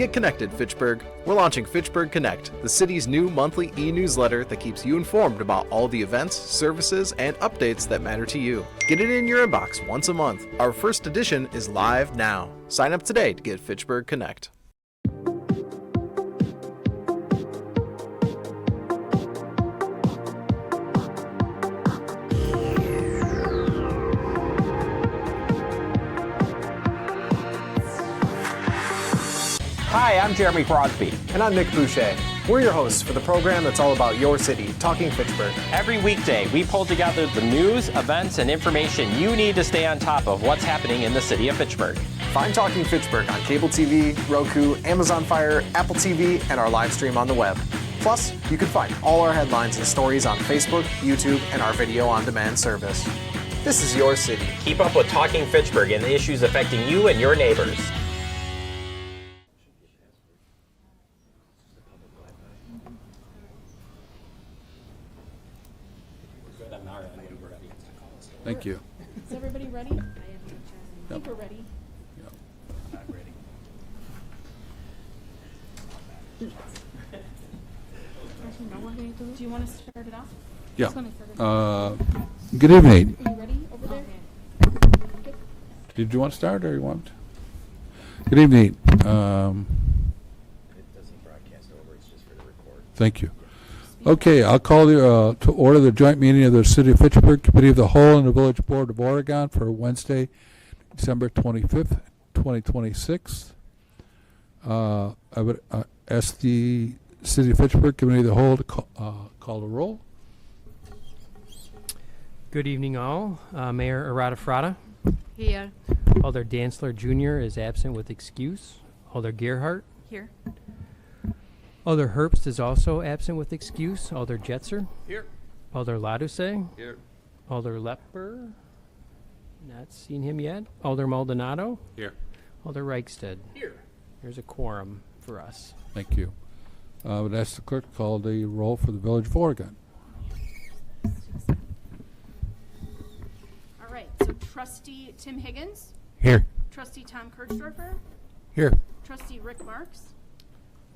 Get connected, Fitchburg. We're launching Fitchburg Connect, the city's new monthly e-newsletter that keeps you informed about all the events, services, and updates that matter to you. Get it in your inbox once a month. Our first edition is live now. Sign up today to get Fitchburg Connect. Hi, I'm Jeremy Crosby. And I'm Nick Boucher. We're your hosts for the program that's all about your city, Talking Fitchburg. Every weekday, we pull together the news, events, and information you need to stay on top of what's happening in the city of Fitchburg. Find Talking Fitchburg on cable TV, Roku, Amazon Fire, Apple TV, and our live stream on the web. Plus, you can find all our headlines and stories on Facebook, YouTube, and our video on demand service. This is your city. Keep up with Talking Fitchburg and the issues affecting you and your neighbors. Thank you. Is everybody ready? I think we're ready. Yep. I'm ready. Do you want to start it off? Yeah. Good evening. Are you ready over there? Okay. Did you want to start or you want? Good evening. It doesn't broadcast over, it's just for the record. Thank you. Okay, I'll call the, to order the joint meeting of the City of Fitchburg Committee of the Whole and the Village Board of Oregon for Wednesday, December 25th, 2026. I would ask the City of Fitchburg Committee of the Whole to call the roll. Good evening, all. Mayor Arata Frada. Here. Alder Dantzler Jr. is absent with excuse. Alder Gerhardt. Here. Alder Herbst is also absent with excuse. Alder Jetzer. Here. Alder Laduse. Here. Alder Lepper. Not seen him yet. Alder Maldonado. Here. Alder Reichstead. Here. There's a quorum for us. Thank you. I would ask the clerk to call the roll for the Village of Oregon. All right. So Trustee Tim Higgins, Here. Trustee Tom Kirchdorfer, Here. Trustee Rick Marks,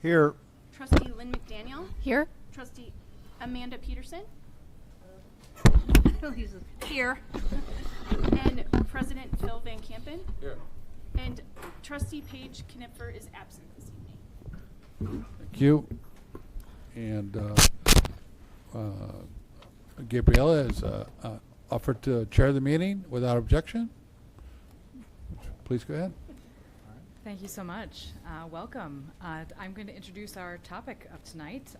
Here. Trustee Lynn McDaniel, Here. Trustee Amanda Peterson, Here. and President Phil Van Kampen. Here. And Trustee Paige Knipfer is absent this evening. Thank you. And Gabriella has offered to chair the meeting without objection. Please go ahead. Thank you so much. Welcome. I'm going to introduce our topic of tonight.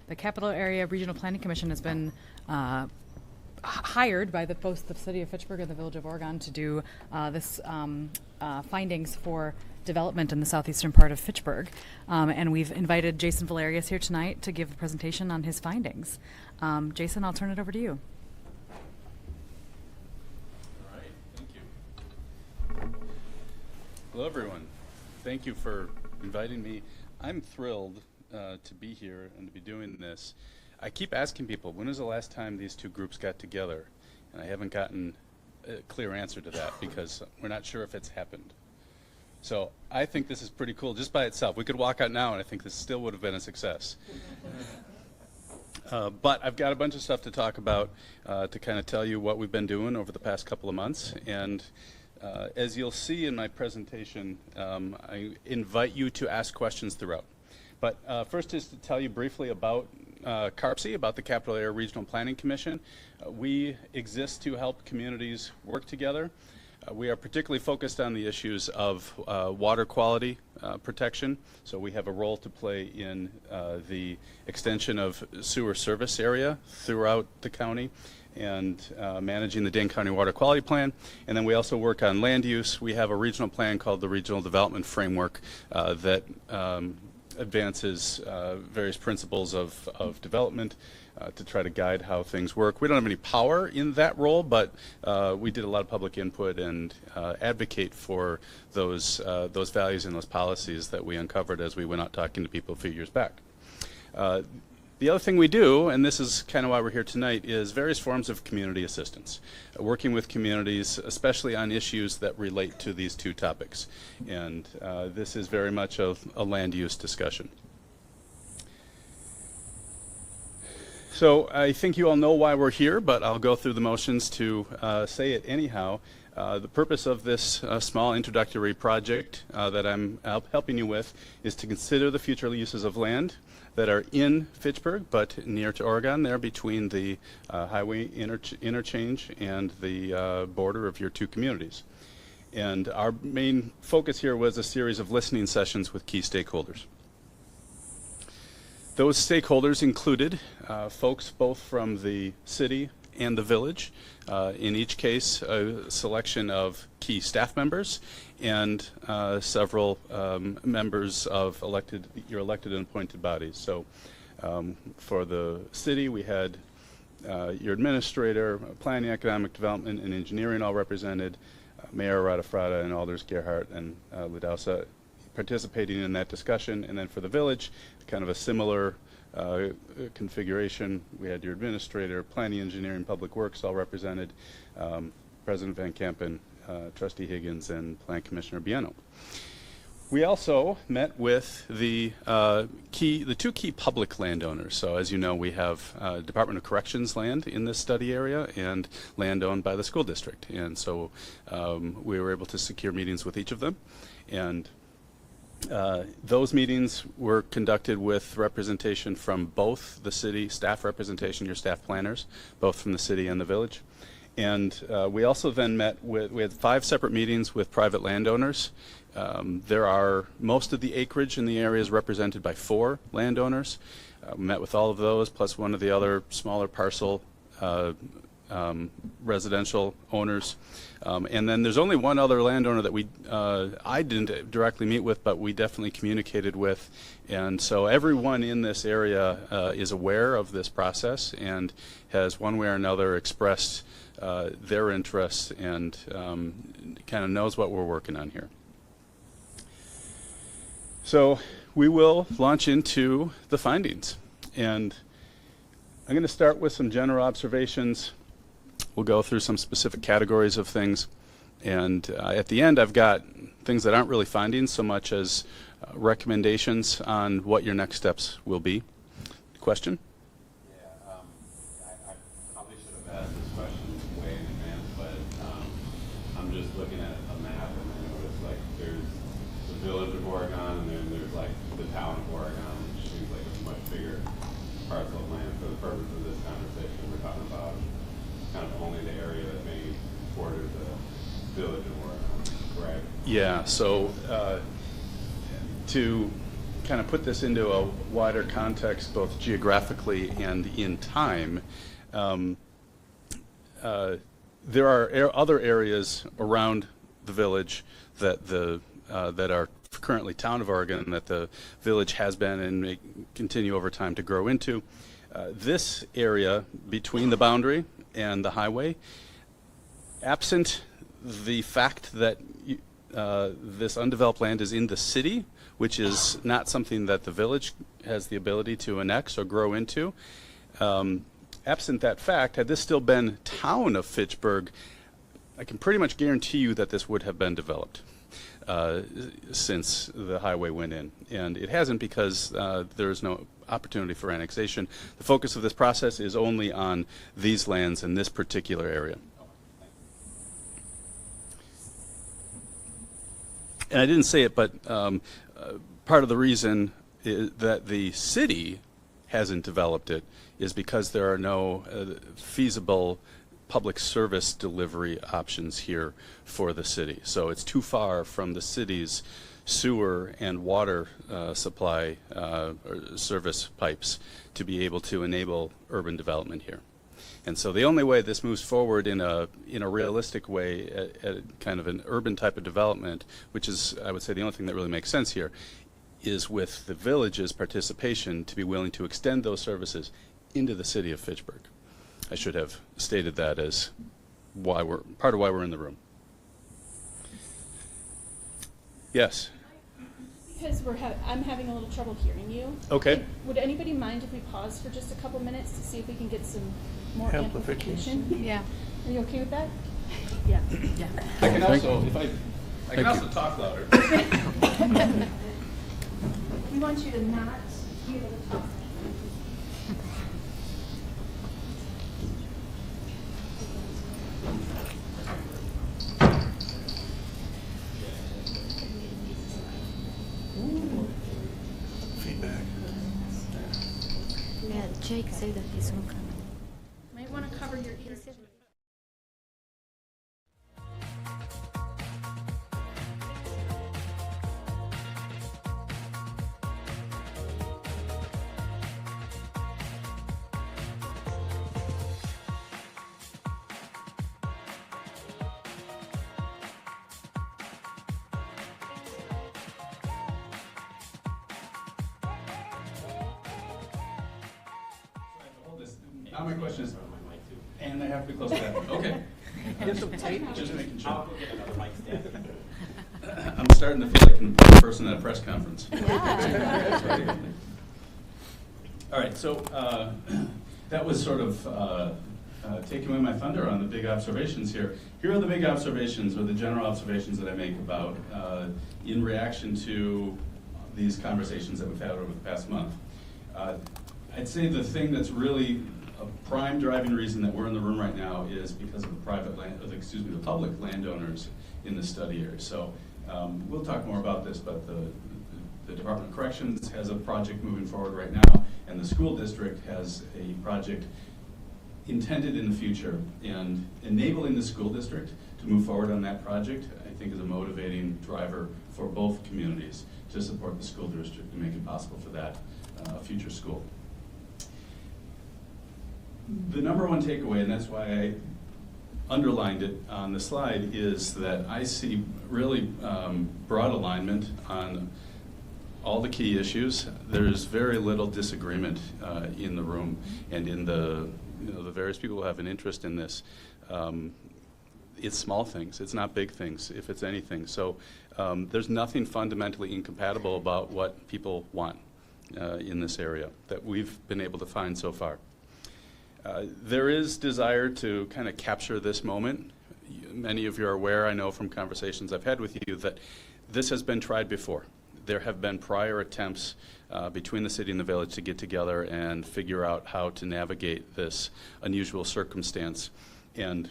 The Capital Area Regional Planning Commission has been hired by both the City of Fitchburg and the Village of Oregon to do this findings for development in the southeastern part of Fitchburg. And we've invited Jason Valerius here tonight to give a presentation on his findings. Jason, I'll turn it over to you. All right, thank you. Hello, everyone. Thank you for inviting me. I'm thrilled to be here and to be doing this. I keep asking people, when was the last time these two groups got together? And I haven't gotten a clear answer to that because we're not sure if it's happened. So I think this is pretty cool just by itself. We could walk out now and I think this still would have been a success. But I've got a bunch of stuff to talk about to kind of tell you what we've been doing over the past couple of months. And as you'll see in my presentation, I invite you to ask questions throughout. But first is to tell you briefly about CARPC, about the Capital Area Regional Planning Commission. We exist to help communities work together. We are particularly focused on the issues of water quality protection. So we have a role to play in the extension of sewer service area throughout the county and managing the Dane County Water Quality Plan. And then we also work on land use. We have a regional plan called the Regional Development Framework that advances various principles of development to try to guide how things work. We don't have any power in that role, but we did a lot of public input and advocate for those values and those policies that we uncovered as we went out talking to people a few years back. The other thing we do, and this is kind of why we're here tonight, is various forms of community assistance, working with communities, especially on issues that relate to these two topics. And this is very much a land use discussion. So I think you all know why we're here, but I'll go through the motions to say it anyhow. The purpose of this small introductory project that I'm helping you with is to consider the future uses of land that are in Fitchburg, but near to Oregon, there between the highway interchange and the border of your two communities. And our main focus here was a series of listening sessions with key stakeholders. Those stakeholders included folks both from the city and the village, in each case a selection of key staff members and several members of your elected and appointed bodies. So for the city we had your administrator, planning, economic development, and engineering all represented, Mayor Radafrada and Alders Gerhardt and Ludausa participating in that discussion. And then for the village, kind of a similar configuration. We had your administrator, planning, engineering, public works all represented, President Van Kampen, Trustee Higgins, and Plan Commissioner Bieno. We also met with the two key public landowners. So as you know, we have Department of Corrections land in this study area and land owned by the school district. And so we were able to secure meetings with each of them. And those meetings were conducted with representation from both the city, staff representation, your staff planners, both from the city and the village. And we also then we had 5 separate meetings with private landowners. Most of the acreage in the area is represented by 4 landowners. We met with all of those, plus one of the other smaller parcel residential owners. And then there's only one other landowner that I didn't directly meet with, but we definitely communicated with. And so everyone in this area is aware of this process and has one way or another expressed their interests and kind of knows what we're working on here. So we will launch into the findings. And I'm going to start with some general observations. We'll go through some specific categories of things. And at the end, I've got things that aren't really findings so much as recommendations on what your next steps will be. Question? Yeah, I probably should have asked this question way in advance, but I'm just looking at a map and I noticed like there's the village of Oregon and then there's like the town of Oregon, which seems like a much bigger parcel of land. For the purpose of this conversation, we're talking about kind of only the area that may border the village of Oregon, correct? Yeah, so to kind of put this into a wider context, both geographically and in time, there are other areas around the village that are currently town of Oregon that the village has been and may continue over time to grow into. This area between the boundary and the highway, absent the fact that this undeveloped land is in the city, which is not something that the village has the ability to annex or grow into. Absent that fact, had this still been town of Fitchburg, I can pretty much guarantee you that this would have been developed since the highway went in. And it hasn't because there is no opportunity for annexation. The focus of this process is only on these lands in this particular area. And I didn't say it, but part of the reason that the city hasn't developed it is because there are no feasible public service delivery options here for the city. So it's too far from the city's sewer and water supply or service pipes to be able to enable urban development here. And so the only way this moves forward in a realistic way at kind of an urban type of development, which is, I would say, the only thing that really makes sense here, is with the village's participation to be willing to extend those services into the city of Fitchburg. I should have stated that as part of why we're in the room. Yes. because I'm having a little trouble hearing you. Okay. Would anybody mind if we pause for just a couple minutes to see if we can get some more amplification? Yeah. Are you okay with that? Yeah. Yeah. I can also, I can also talk louder. We want you to not be able to talk. Yeah, Jake said that he's gonna come. Might want to cover your ears. Now my question is, and I have to be close to that. Okay. Just making sure. I'll go get another mic stand. I'm starting to feel like an important person at a press conference. All right, so that was sort of taking away my thunder on the big observations here. Here are the big observations, or the general observations that I make about in reaction to these conversations that we've had over the past month. I'd say the thing that's really a prime driving reason that we're in the room right now is because of the public landowners in the study area. So we'll talk more about this, but the Department of Corrections has a project moving forward right now, and the school district has a project intended in the future. And enabling the school district to move forward on that project, I think, is a motivating driver for both communities to support the school district and make it possible for that future school. The number one takeaway, and that's why I underlined it on the slide, is that I see really broad alignment on all the key issues. There's very little disagreement in the room and in the various people who have an interest in this. It's small things, it's not big things, if it's anything. So there's nothing fundamentally incompatible about what people want in this area that we've been able to find so far. There is desire to kind of capture this moment. Many of you are aware, I know from conversations I've had with you, that this has been tried before. There have been prior attempts between the city and the village to get together and figure out how to navigate this unusual circumstance. And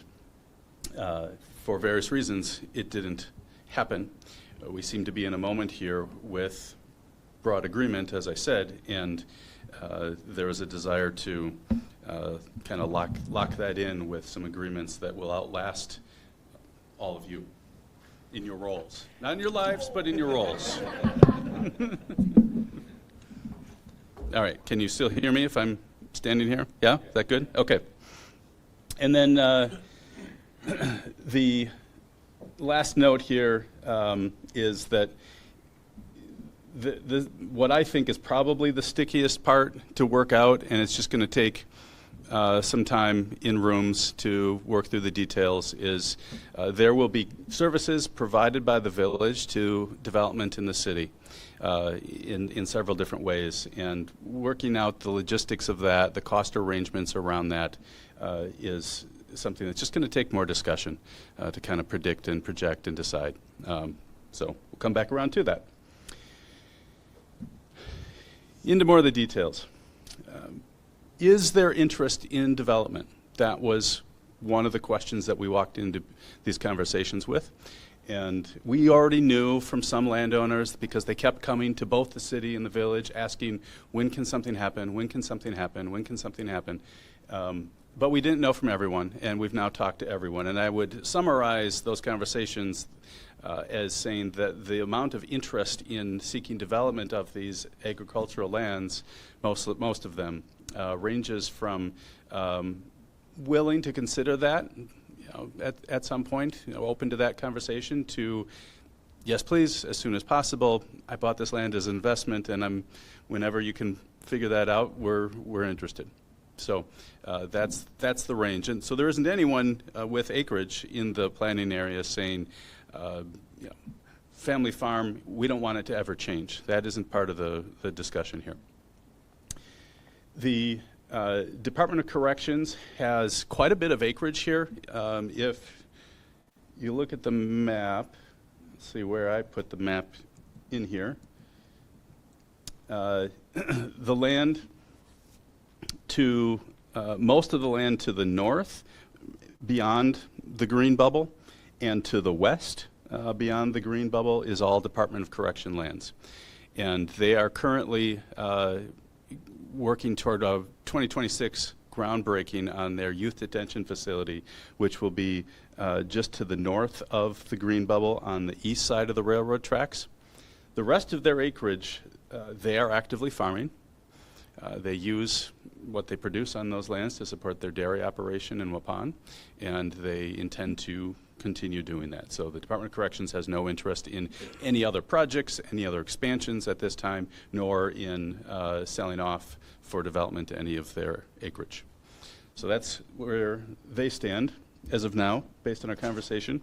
for various reasons, it didn't happen. We seem to be in a moment here with broad agreement, as I said, and there is a desire to kind of lock that in with some agreements that will outlast all of you in your roles. Not in your lives, but in your roles. All right, can you still hear me if I'm standing here? Yeah, is that good? Okay. And then the last note here is that what I think is probably the stickiest part to work out, and it's just going to take some time in rooms to work through the details, is there will be services provided by the village to development in the city in several different ways. And working out the logistics of that, the cost arrangements around that is something that's just going to take more discussion to kind of predict and project and decide. So we'll come back around to that. Into more of the details. Is there interest in development? That was one of the questions that we walked into these conversations with. And we already knew from some landowners, because they kept coming to both the city and the village asking, when can something happen, when can something happen, when can something happen? But we didn't know from everyone, and we've now talked to everyone. And I would summarize those conversations as saying that the amount of interest in seeking development of these agricultural lands, most of them, ranges from willing to consider that at some point, open to that conversation, to yes, please, as soon as possible. I bought this land as an investment, and whenever you can figure that out, we're interested. So that's the range. And so there isn't anyone with acreage in the planning area saying, family farm, we don't want it to ever change. That isn't part of the discussion here. The Department of Corrections has quite a bit of acreage here. If you look at the map, let's see where I put the map in here. The land to, most of the land to the north, beyond the green bubble, and to the west, beyond the green bubble, is all Department of Correction lands. And they are currently working toward a 2026 groundbreaking on their youth detention facility, which will be just to the north of the green bubble on the east side of the railroad tracks. The rest of their acreage, they are actively farming. They use what they produce on those lands to support their dairy operation in Waupun, and they intend to continue doing that. So the Department of Corrections has no interest in any other projects, any other expansions at this time, nor in selling off for development any of their acreage. So that's where they stand as of now, based on our conversation.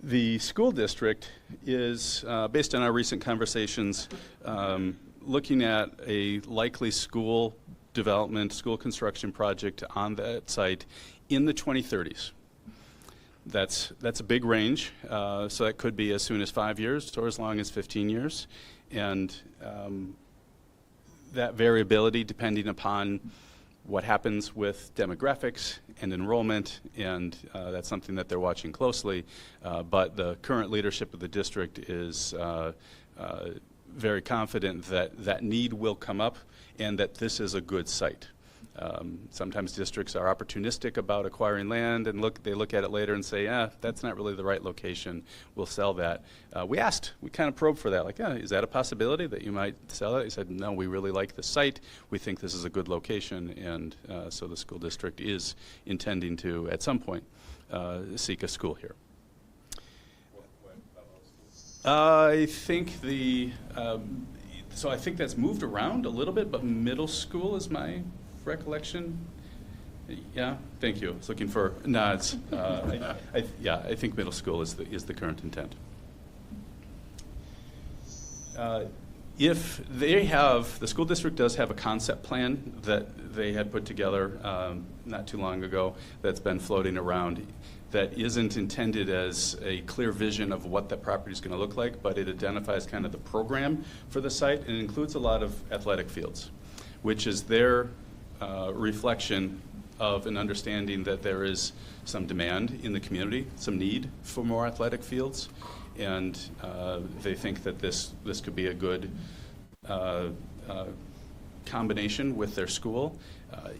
The school district is, based on our recent conversations, looking at a likely school development, school construction project on that site in the 2030s. That's a big range, so that could be as soon as 5 years or as long as 15 years. And that variability depending upon what happens with demographics and enrollment, and that's something that they're watching closely. But the current leadership of the district is very confident that that need will come up and that this is a good site. Sometimes districts are opportunistic about acquiring land and they look at it later and say, yeah, that's not really the right location, we'll sell that. We kind of probed for that, like, yeah, is that a possibility that you might sell it? He said, no, we really like the site, we think this is a good location, and so the school district is intending to, at some point, seek a school here. I think so I think that's moved around a little bit, but middle school is my recollection. Yeah, thank you. I was looking for nods. I think middle school is the current intent. If they have, the school district does have a concept plan that they had put together not too long ago that's been floating around, that isn't intended as a clear vision of what that property is going to look like, but it identifies kind of the program for the site, and it includes a lot of athletic fields, which is their reflection of an understanding that there is some demand in the community, some need for more athletic fields, and they think that this could be a good combination with their school.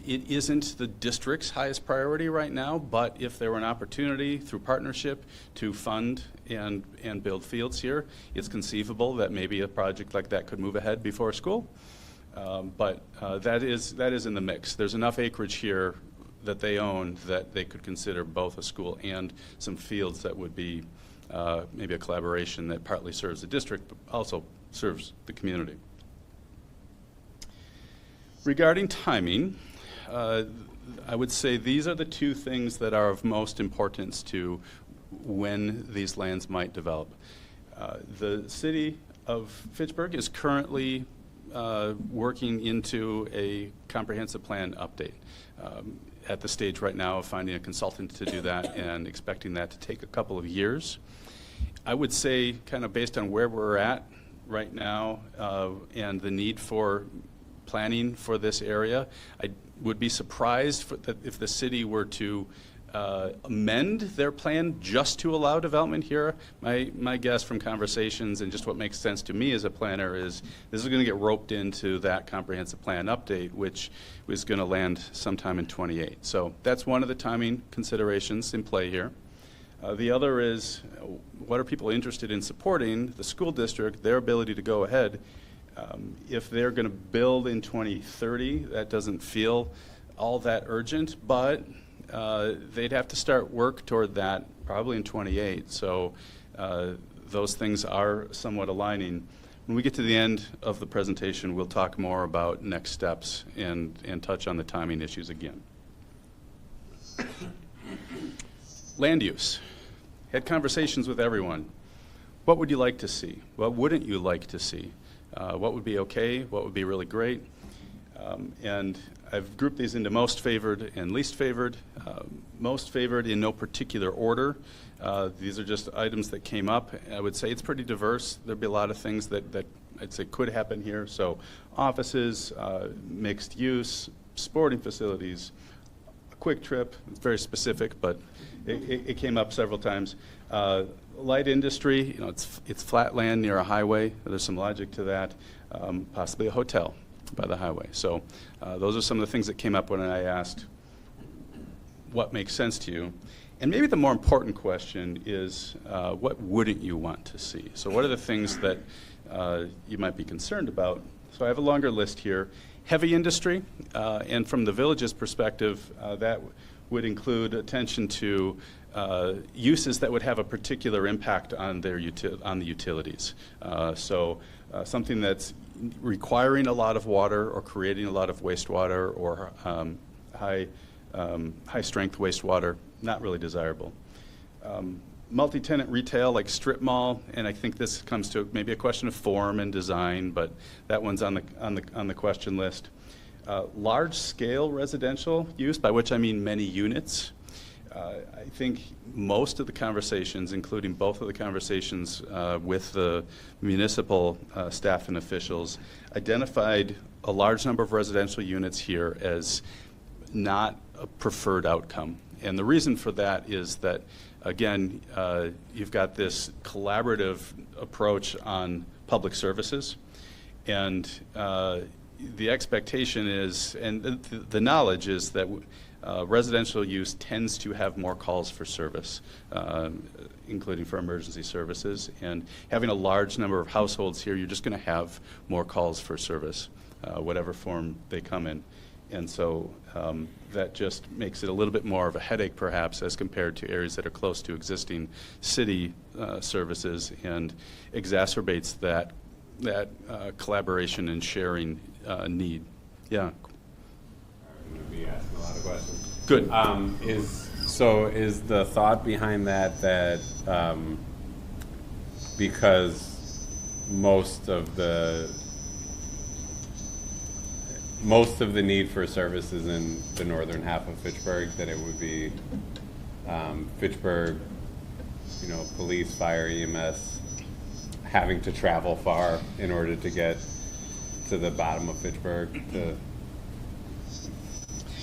It isn't the district's highest priority right now, but if there were an opportunity through partnership to fund and build fields here, it's conceivable that maybe a project like that could move ahead before school. But that is in the mix. There's enough acreage here that they own that they could consider both a school and some fields that would be maybe a collaboration that partly serves the district but also serves the community. Regarding timing, I would say these are the two things that are of most importance to when these lands might develop. The city of Fitchburg is currently working into a comprehensive plan update. At the stage right now of finding a consultant to do that and expecting that to take a couple of years. I would say, kind of based on where we're at right now and the need for planning for this area, I would be surprised if the city were to amend their plan just to allow development here. My guess from conversations and just what makes sense to me as a planner is this is going to get roped into that comprehensive plan update, which is going to land sometime in 28. So that's one of the timing considerations in play here. The other is, what are people interested in supporting? The school district, their ability to go ahead. If they're going to build in 2030, that doesn't feel all that urgent, but they'd have to start work toward that probably in 28. So those things are somewhat aligning. When we get to the end of the presentation, we'll talk more about next steps and touch on the timing issues again. Land use. Had conversations with everyone. what would you like to see? What wouldn't you like to see? What would be okay? What would be really great? And I've grouped these into most favored and least favored. Most favored in no particular order. These are just items that came up. I would say it's pretty diverse. There'd be a lot of things that I'd say could happen here. So offices, mixed use, sporting facilities, a quick trip. It's very specific, but it came up several times. Light industry, it's flat land near a highway. There's some logic to that. Possibly a hotel by the highway. So those are some of the things that came up when I asked what makes sense to you. And maybe the more important question is what wouldn't you want to see? So what are the things that you might be concerned about? So I have a longer list here. Heavy industry, and from the village's perspective, that would include attention to uses that would have a particular impact on their on the utilities. So something that's requiring a lot of water or creating a lot of wastewater or high strength wastewater, not really desirable. Multi-tenant retail like strip mall, and I think this comes to maybe a question of form and design, but that one's on the question list. Large-scale residential use, by which I mean many units. I think most of the conversations, including both of the conversations with the municipal staff and officials, identified a large number of residential units here as not a preferred outcome. And the reason for that is that, again, you've got this collaborative approach on public services, and the expectation is, and the knowledge is that residential use tends to have more calls for service, including for emergency services. And having a large number of households here, you're just going to have more calls for service, whatever form they come in. And so that just makes it a little bit more of a headache, perhaps, as compared to areas that are close to existing city services, and exacerbates that collaboration and sharing need. Yeah. I'm going to be asking a lot of questions. Good. Is the thought behind that because most of the need for services in the northern half of Fitchburg, that it would be Fitchburg, police, fire, EMS, having to travel far in order to get to the bottom of Fitchburg to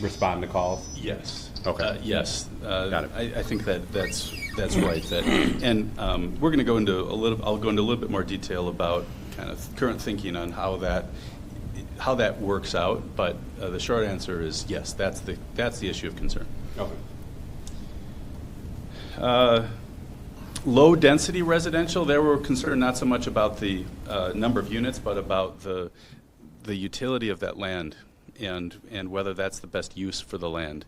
respond to calls? Yes. Okay. Yes. Got it. I think that's right. And we're going to go into I'll go into a little bit more detail about kind of current thinking on how that works out. But the short answer is yes. That's the issue of concern. Okay. Low density residential, there we're concerned not so much about the number of units, but about the utility of that land and whether that's the best use for the land.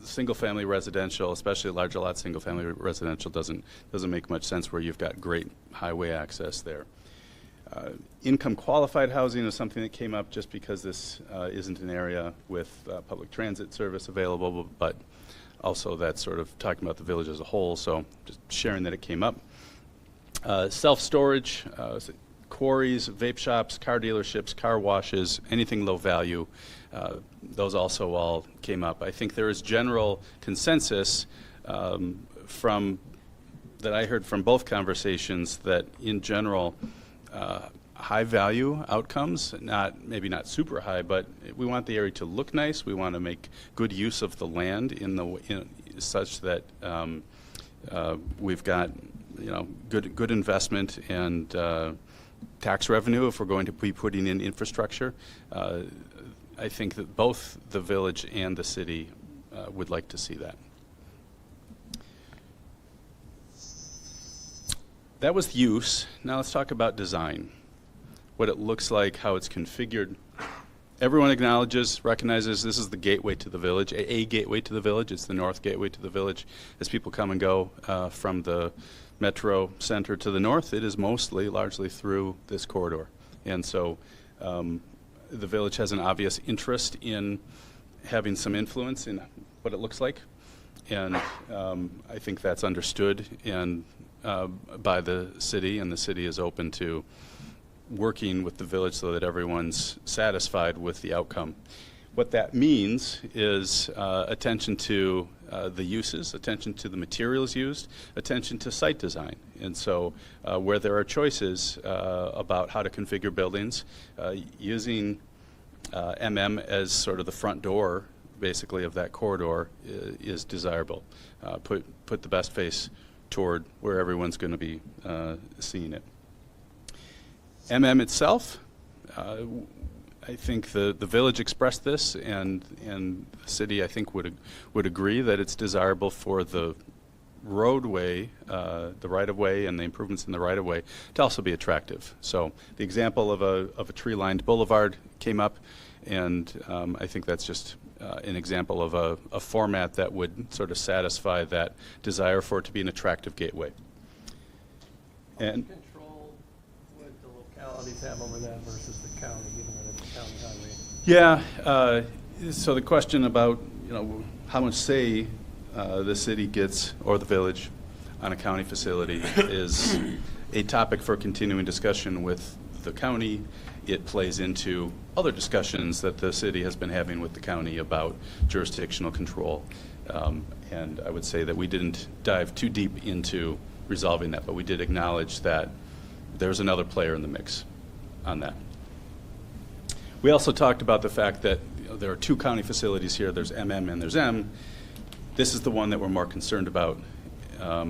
Single family residential, especially larger lot single family residential, doesn't make much sense where you've got great highway access there. Income qualified housing is something that came up just because this isn't an area with public transit service available, but also that's sort of talking about the village as a whole, so just sharing that it came up. Self-storage, quarries, vape shops, car dealerships, car washes, anything low value, those also all came up. I think there is general consensus that I heard from both conversations that in general, high value outcomes, maybe not super high, but we want the area to look nice. We want to make good use of the land such that we've got good investment and tax revenue if we're going to be putting in infrastructure. I think that both the village and the city would like to see that. That was use. Now let's talk about design. What it looks like, how it's configured. Everyone recognizes this is the gateway to the village, a gateway to the village. It's the north gateway to the village. As people come and go from the metro center to the north, it is largely through this corridor. And so the village has an obvious interest in having some influence in what it looks like. And I think that's understood and by the city, and the city is open to working with the village so that everyone's satisfied with the outcome. What that means is attention to the uses, attention to the materials used, attention to site design. And so where there are choices about how to configure buildings, using as sort of the front door, basically, of that corridor is desirable. Put the best face toward where everyone's going to be seeing it. itself, I think the village expressed this, and the city, I think, would agree that it's desirable for the roadway, the right-of-way, and the improvements in the right-of-way to also be attractive. So the example of a tree-lined boulevard came up, and I think that's just an example of a format that would sort of satisfy that desire for it to be an attractive gateway. And control would the localities have over that versus the county, given that it's a county highway? Yeah, so the question about, how much say the city gets, or the village, on a county facility is a topic for continuing discussion with the county. It plays into other discussions that the city has been having with the county about jurisdictional control. And I would say that we didn't dive too deep into resolving that, but we did acknowledge that there's another player in the mix on that. We also talked about the fact that there are two county facilities here. There's and there's M. This is the one that we're more concerned about. Our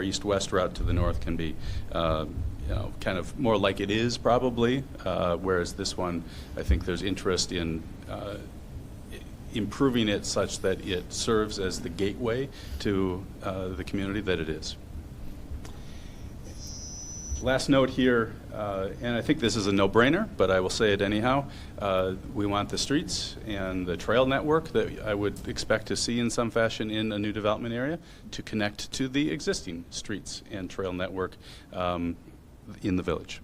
east-west route to the north can be kind of more like it is probably, whereas this one, I think there's interest in improving it such that it serves as the gateway to the community that it is. Last note here, and I think this is a no-brainer, but I will say it anyhow. We want the streets and the trail network that I would expect to see in some fashion in a new development area to connect to the existing streets and trail network in the village.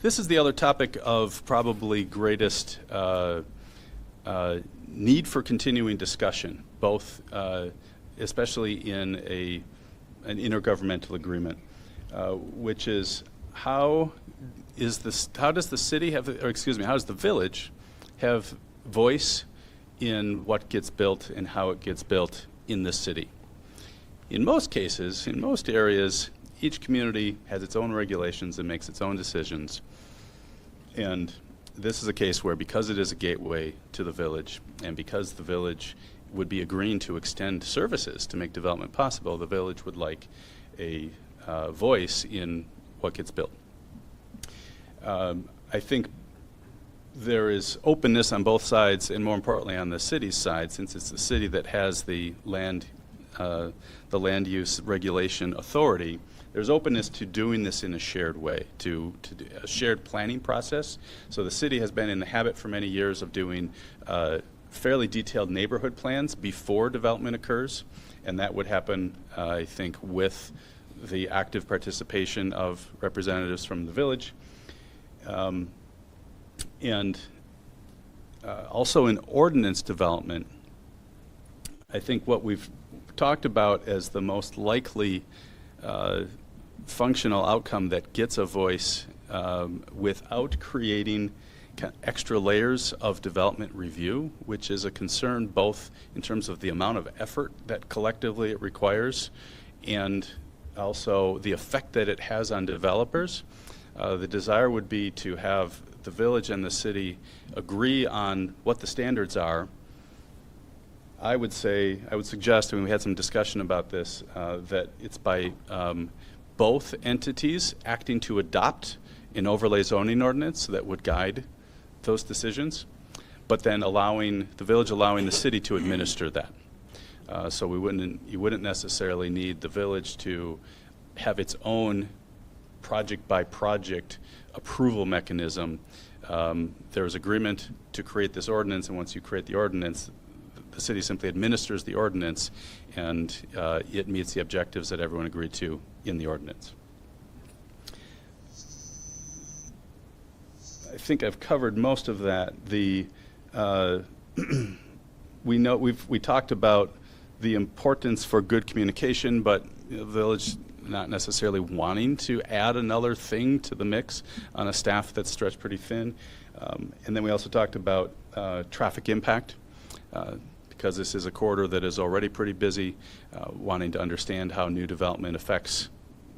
This is the other topic of probably greatest need for continuing discussion, both especially in an intergovernmental agreement, which is how does the city have, or excuse me, how does the village have voice in what gets built and how it gets built in the city? In most cases, in most areas, each community has its own regulations and makes its own decisions. And this is a case where, because it is a gateway to the village, and because the village would be agreeing to extend services to make development possible, the village would like a voice in what gets built. I think there is openness on both sides, and more importantly on the city's side, since it's the city that has the land use regulation authority. There's openness to doing this in a shared way, to a shared planning process. So the city has been in the habit for many years of doing fairly detailed neighborhood plans before development occurs, and that would happen, I think, with the active participation of representatives from the village. And also in ordinance development, I think what we've talked about as the most likely functional outcome that gets a voice without creating extra layers of development review, which is a concern both in terms of the amount of effort that collectively it requires and also the effect that it has on developers. The desire would be to have the village and the city agree on what the standards are. I would suggest, and we had some discussion about this, that it's by both entities acting to adopt an overlay zoning ordinance that would guide those decisions, but then the village allowing the city to administer that. So you wouldn't necessarily need the village to have its own project by project approval mechanism. There's agreement to create this ordinance, and once you create the ordinance, the city simply administers the ordinance, and it meets the objectives that everyone agreed to in the ordinance. I think I've covered most of that. we talked about the importance for good communication, but the village not necessarily wanting to add another thing to the mix on a staff that's stretched pretty thin. And then we also talked about traffic impact, because this is a corridor that is already pretty busy, wanting to understand how new development affects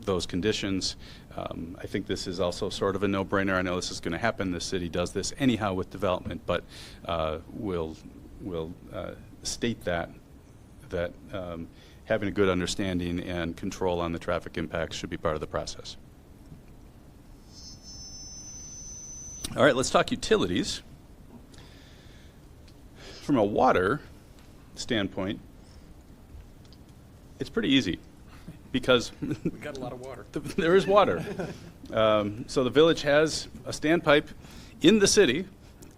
those conditions. I think this is also sort of a no-brainer. I know this is going to happen. The city does this anyhow with development, but we'll state that having a good understanding and control on the traffic impacts should be part of the process. All right, let's talk utilities. From a water standpoint, it's pretty easy because We got a lot of water. there is water. So the village has a standpipe in the city,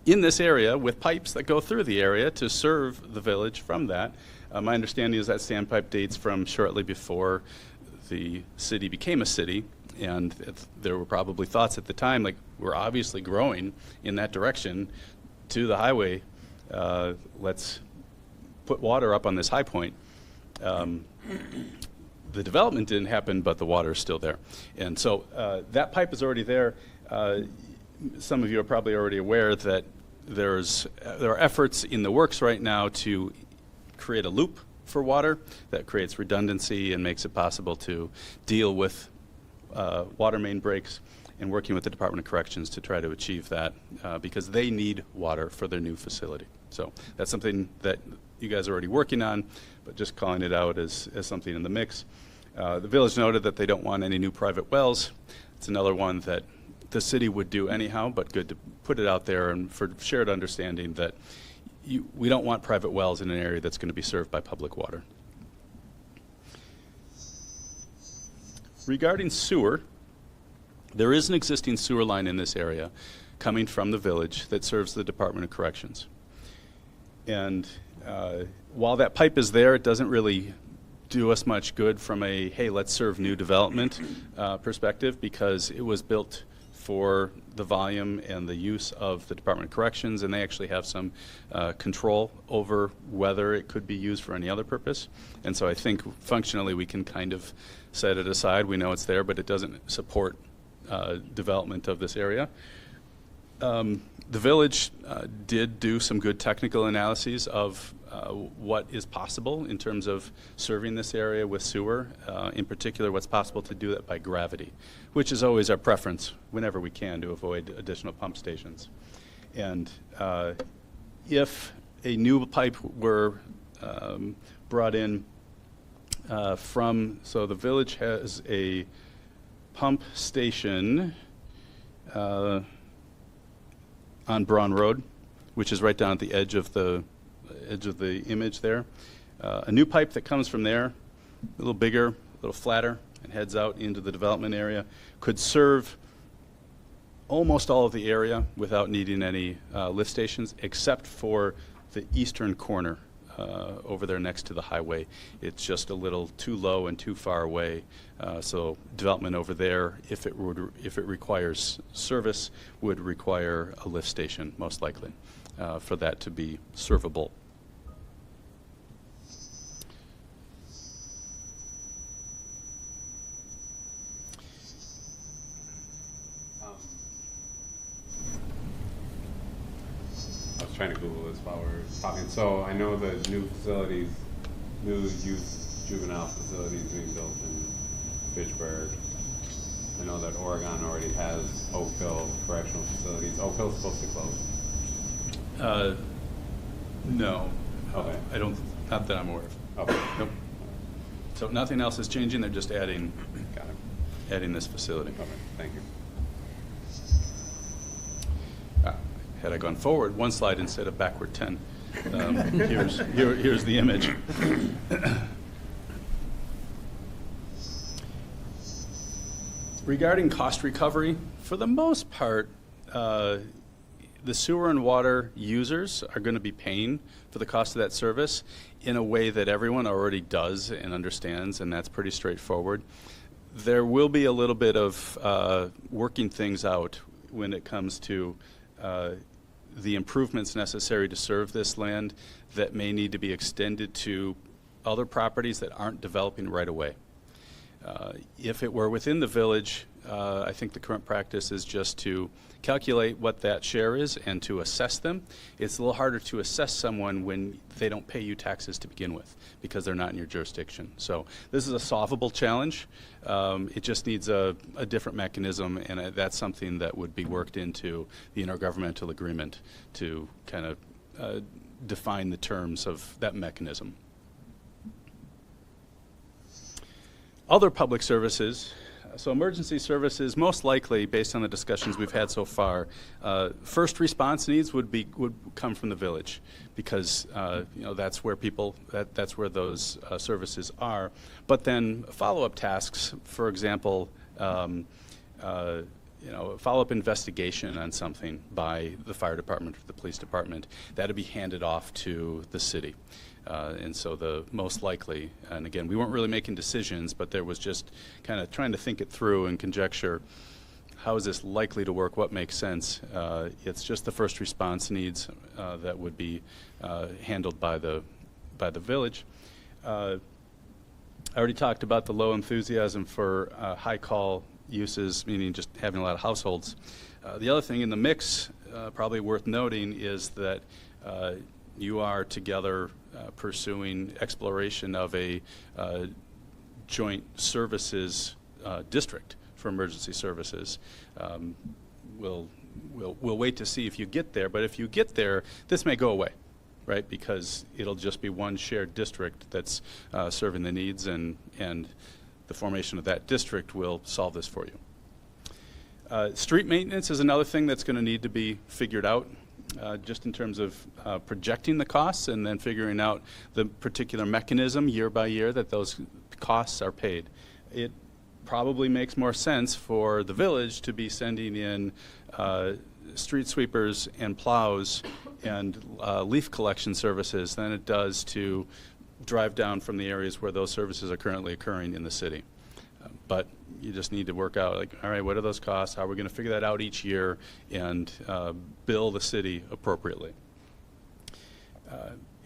in this area, with pipes that go through the area to serve the village from that. My understanding is that standpipe dates from shortly before the city became a city, and there were probably thoughts at the time, like, we're obviously growing in that direction to the highway. Let's put water up on this high point. The development didn't happen, but the water is still there. And so that pipe is already there. Some of you are probably already aware that there are efforts in the works right now to create a loop for water that creates redundancy and makes it possible to deal with water main breaks, and working with the Department of Corrections to try to achieve that because they need water for their new facility. So that's something that you guys are already working on, but just calling it out as something in the mix. The village noted that they don't want any new private wells. It's another one that the city would do anyhow, but good to put it out there and for shared understanding that we don't want private wells in an area that's going to be served by public water. Regarding sewer, there is an existing sewer line in this area coming from the village that serves the Department of Corrections. And while that pipe is there, it doesn't really do us much good from a, hey, let's serve new development perspective, because it was built for the volume and the use of the Department of Corrections, and they actually have some control over whether it could be used for any other purpose. And so I think functionally we can kind of set it aside. We know it's there, but it doesn't support development of this area. The village did do some good technical analyses of what is possible in terms of serving this area with sewer, in particular what's possible to do that by gravity, which is always our preference whenever we can to avoid additional pump stations. And if a new pipe were brought in so the village has a pump station on Braun Road, which is right down at the edge of the image there. A new pipe that comes from there, a little bigger, a little flatter, and heads out into the development area, could serve almost all of the area without needing any lift stations, except for the eastern corner over there next to the highway. It's just a little too low and too far away. So development over there, if it requires service, would require a lift station, most likely, for that to be servable. I was trying to Google this while we were talking. So I know the new facilities, new youth juvenile facilities being built in Fitchburg. I know that Oregon already has Oakville correctional facilities. Oakville's supposed to close? No. Okay. I don't, not that I'm aware of. Okay. Nope. So nothing else is changing. They're just adding Got it. adding this facility. Okay, thank you. Had I gone forward one slide instead of backward 10, here's the image. Regarding cost recovery, for the most part, the sewer and water users are going to be paying for the cost of that service in a way that everyone already does and understands, and that's pretty straightforward. There will be a little bit of working things out when it comes to the improvements necessary to serve this land that may need to be extended to other properties that aren't developing right away. If it were within the village, I think the current practice is just to calculate what that share is and to assess them. It's a little harder to assess someone when they don't pay you taxes to begin with because they're not in your jurisdiction. So this is a solvable challenge. It just needs a different mechanism, and that's something that would be worked into the intergovernmental agreement to kind of define the terms of that mechanism. Other public services. So emergency services, most likely, based on the discussions we've had so far, first response needs would come from the village, because that's where that's where those services are. But then follow-up tasks, for example, follow-up investigation on something by the fire department or the police department, that'd be handed off to the city. And so the most likely, and again, we weren't really making decisions, but there was just kind of trying to think it through and conjecture, how is this likely to work, what makes sense? It's just the first response needs that would be handled by the village. I already talked about the low enthusiasm for high call uses, meaning just having a lot of households. The other thing in the mix, probably worth noting, is that you are together pursuing exploration of a joint services district for emergency services. We'll wait to see if you get there, but if you get there, this may go away, right? Because it'll just be one shared district that's serving the needs, and the formation of that district will solve this for you. Street maintenance is another thing that's going to need to be figured out. Just in terms of projecting the costs and then figuring out the particular mechanism year by year that those costs are paid. It probably makes more sense for the village to be sending in street sweepers and plows and leaf collection services than it does to drive down from the areas where those services are currently occurring in the city. But you just need to work out, like, all right, what are those costs? How are we going to figure that out each year and bill the city appropriately?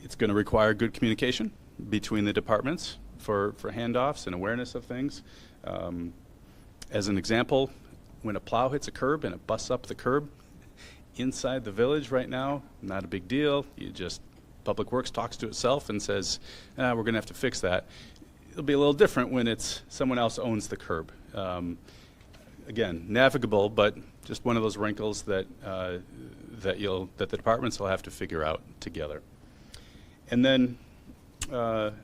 It's going to require good communication between the departments for handoffs and awareness of things. As an example, when a plow hits a curb and it busts up the curb inside the village right now, not a big deal. Public Works talks to itself and says, we're going to have to fix that. It'll be a little different when it's someone else owns the curb. Again, navigable, but just one of those wrinkles that the departments will have to figure out together. And then,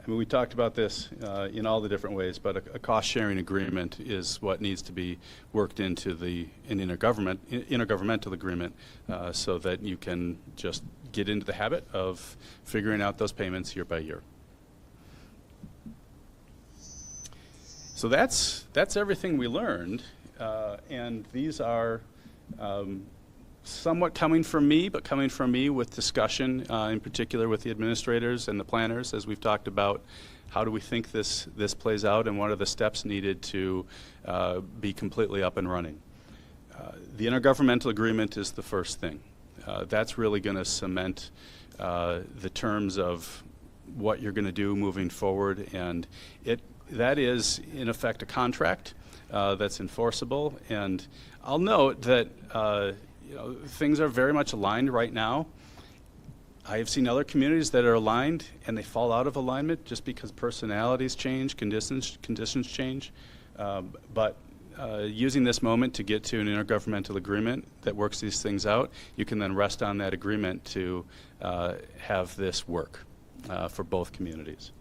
we talked about this in all the different ways, but a cost-sharing agreement is what needs to be worked into an intergovernmental agreement, so that you can just get into the habit of figuring out those payments year by year. So that's everything we learned, and these are somewhat coming from me, but coming from me with discussion, in particular with the administrators and the planners, as we've talked about how do we think this plays out and what are the steps needed to be completely up and running. The intergovernmental agreement is the first thing. That's really going to cement the terms of what you're going to do moving forward, and that is, in effect, a contract that's enforceable. And I'll note that things are very much aligned right now. I have seen other communities that are aligned and they fall out of alignment just because personalities change, conditions change. But using this moment to get to an intergovernmental agreement that works these things out, you can then rest on that agreement to have this work for both communities.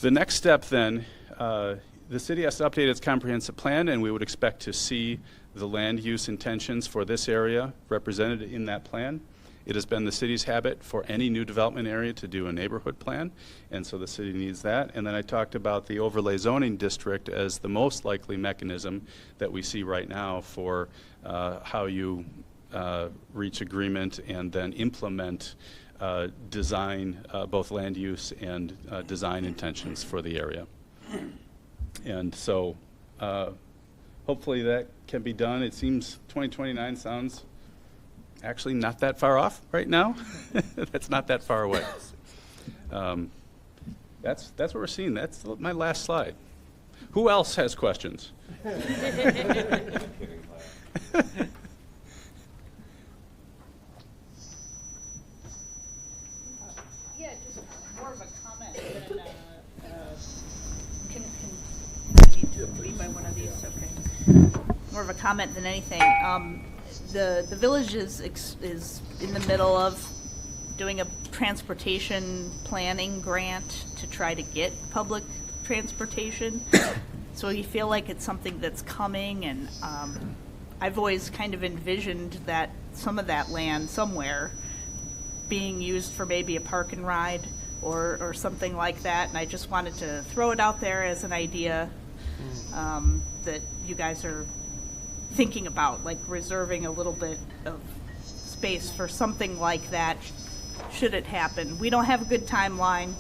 The next step then, the city has to update its comprehensive plan, and we would expect to see the land use intentions for this area represented in that plan. It has been the city's habit for any new development area to do a neighborhood plan, and so the city needs that. And then I talked about the overlay zoning district as the most likely mechanism that we see right now for how you reach agreement and then implement design, both land use and design intentions for the area. And so hopefully that can be done. It seems 2029 sounds actually not that far off right now. That's not that far away. That's what we're seeing. That's my last slide. Who else has questions? Yeah, just more of a comment than, I need to read by one of these, okay. More of a comment than anything. The village is in the middle of doing a transportation planning grant to try to get public transportation. So we feel like it's something that's coming, and I've always kind of envisioned that some of that land somewhere being used for maybe a park and ride or something like that, and I just wanted to throw it out there as an idea that you guys are thinking about, like reserving a little bit of space for something like that should it happen. We don't have a good timeline.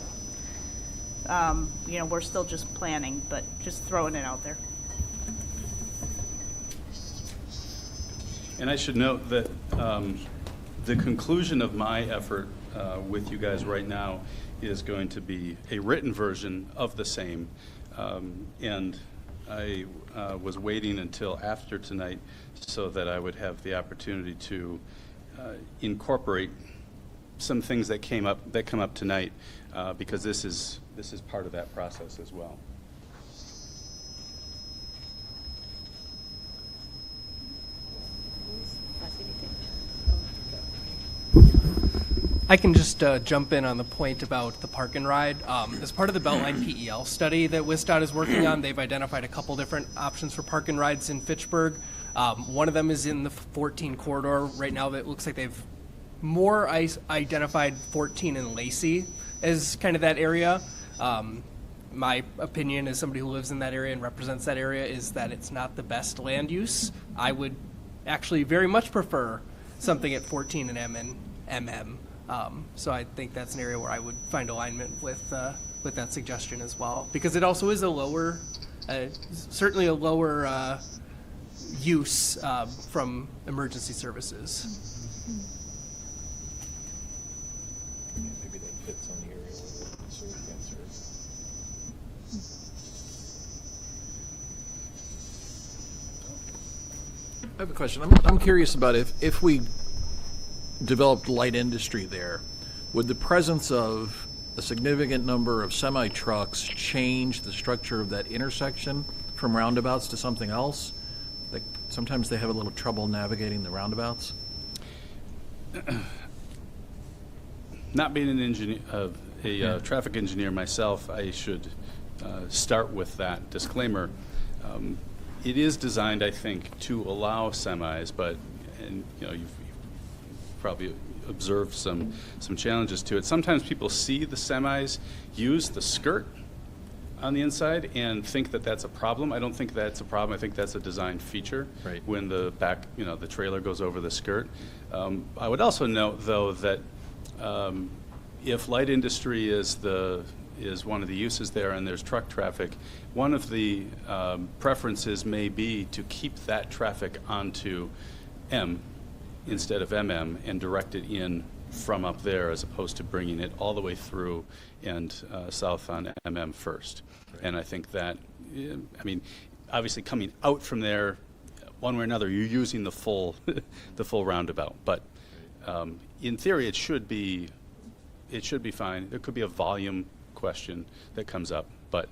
You know, we're still just planning, but just throwing it out there. And I should note that the conclusion of my effort with you guys right now is going to be a written version of the same. And I was waiting until after tonight so that I would have the opportunity to incorporate some things that come up tonight, because this is part of that process as well. I can just jump in on the point about the park and ride. As part of the Beltline PEL study that WISDOT is working on, they've identified a couple different options for park and rides in Fitchburg. One of them is in the 14 corridor. Right now, that looks like they've more identified 14 and Lacey as kind of that area. My opinion as somebody who lives in that area and represents that area is that it's not the best land use. I would actually very much prefer something at 14 and MM. So I think that's an area where I would find alignment with that suggestion as well, because it also is a lower, certainly a lower use from emergency services. Maybe that fits on the area where the serve cancer. I have a question. I'm curious about if we developed light industry there, would the presence of a significant number of semi-trucks change the structure of that intersection from roundabouts to something else? Like sometimes they have a little trouble navigating the roundabouts. Not being an engineer, a traffic engineer myself, I should start with that disclaimer. It is designed, I think, to allow semis, but you've probably observed some challenges to it. Sometimes people see the semis use the skirt on the inside and think that that's a problem. I don't think that's a problem. I think that's a design feature. Right. When the back, the trailer goes over the skirt. I would also note, though, that if light industry is one of the uses there and there's truck traffic, one of the preferences may be to keep that traffic onto M instead of MM and direct it in from up there, as opposed to bringing it all the way through and south on MM first. Right. And I think that, obviously coming out from there, one way or another, you're using the full roundabout. But in theory, it should be fine. There could be a volume question that comes up, but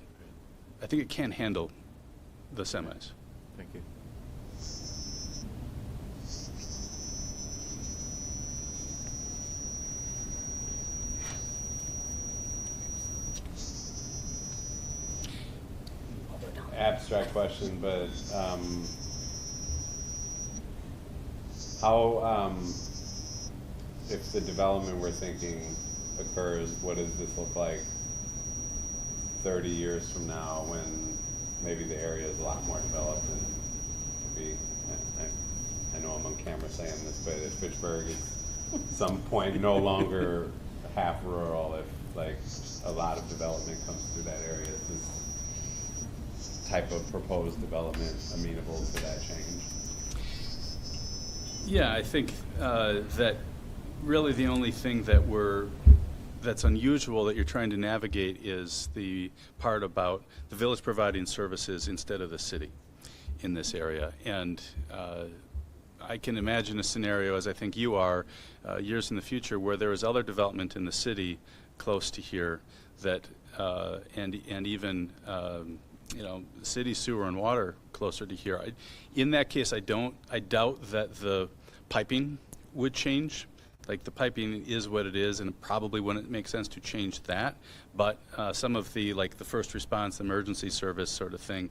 I think it can handle the semis. Thank you. Abstract question, but how, if the development we're thinking occurs, what does this look like 30 years from now, when maybe the area is a lot more developed and maybe, I know I'm on camera saying this, but if Fitchburg is at some point no longer half rural, if like a lot of development comes through that area, is this type of proposed development amenable to that change? Yeah, I think that really the only thing that's unusual that you're trying to navigate is the part about the village providing services instead of the city in this area. And I can imagine a scenario, as I think you are, years in the future, where there is other development in the city close to here that, and even city sewer and water closer to here. In that case, I doubt that the piping would change. Like, the piping is what it is, and it probably wouldn't make sense to change that. But some of the, like the first response, emergency service sort of thing,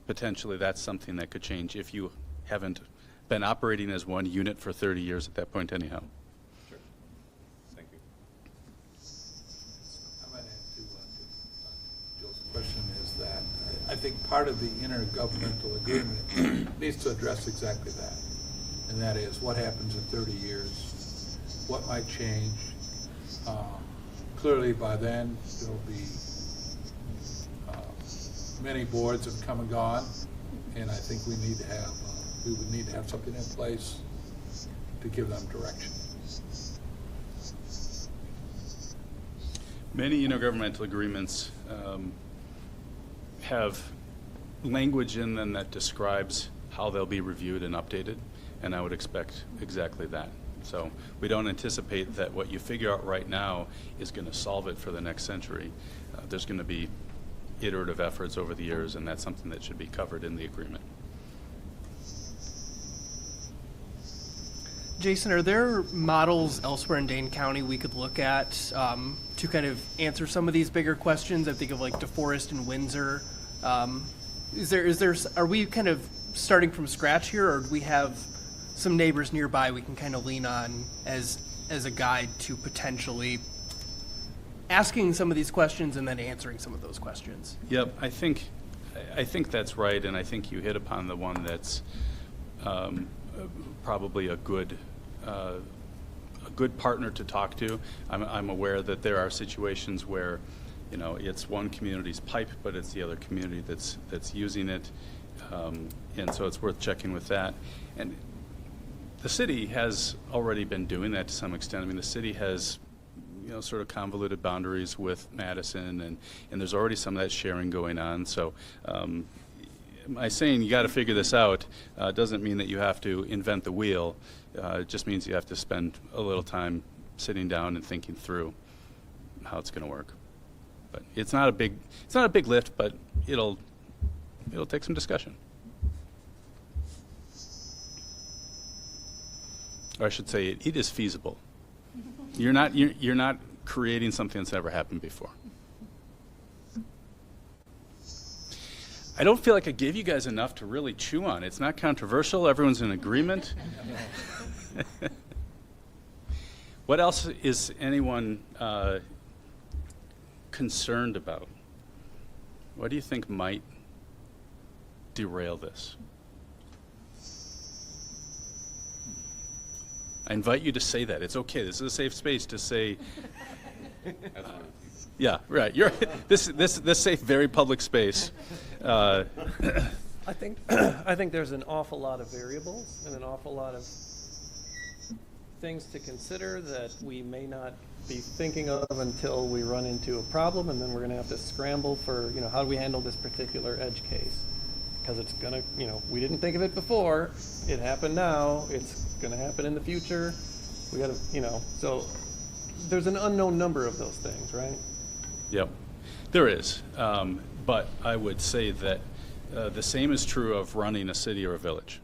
potentially that's something that could change if you haven't been operating as one unit for 30 years at that point anyhow. Sure. Thank you. I might add to Joe's question is that I think part of the intergovernmental agreement needs to address exactly that. And that is, what happens in 30 years? What might change? Clearly by then there'll be many boards have come and gone, and I think we would need to have something in place to give them direction. Many intergovernmental agreements have language in them that describes how they'll be reviewed and updated, and I would expect exactly that. So we don't anticipate that what you figure out right now is going to solve it for the next century. There's going to be iterative efforts over the years, and that's something that should be covered in the agreement. Jason, are there models elsewhere in Dane County we could look at to kind of answer some of these bigger questions? I think of like DeForest and Windsor. Are we kind of starting from scratch here, or do we have some neighbors nearby we can kind of lean on as a guide to potentially asking some of these questions and then answering some of those questions? Yep, I think that's right, and I think you hit upon the one that's probably a good partner to talk to. I'm aware that there are situations where, it's one community's pipe, but it's the other community that's using it, and so it's worth checking with that. And the city has already been doing that to some extent. I mean, the city has, sort of convoluted boundaries with Madison, and there's already some of that sharing going on. So my saying you got to figure this out doesn't mean that you have to invent the wheel. It just means you have to spend a little time sitting down and thinking through how it's going to work. But it's not a big lift, but it'll take some discussion. Or I should say, it is feasible. You're not creating something that's never happened before. I don't feel like I gave you guys enough to really chew on. It's not controversial. Everyone's in agreement. What else is anyone concerned about? What do you think might derail this? I invite you to say that. It's okay. This is a safe space to say. Yeah, right. This safe, very public space. I think there's an awful lot of variables and an awful lot of things to consider that we may not be thinking of until we run into a problem, and then we're going to have to scramble for, how do we handle this particular edge case? Because it's going to, we didn't think of it before. It happened now. It's going to happen in the future. We got to, so there's an unknown number of those things, right? Yep, there is. But I would say that the same is true of running a city or a village.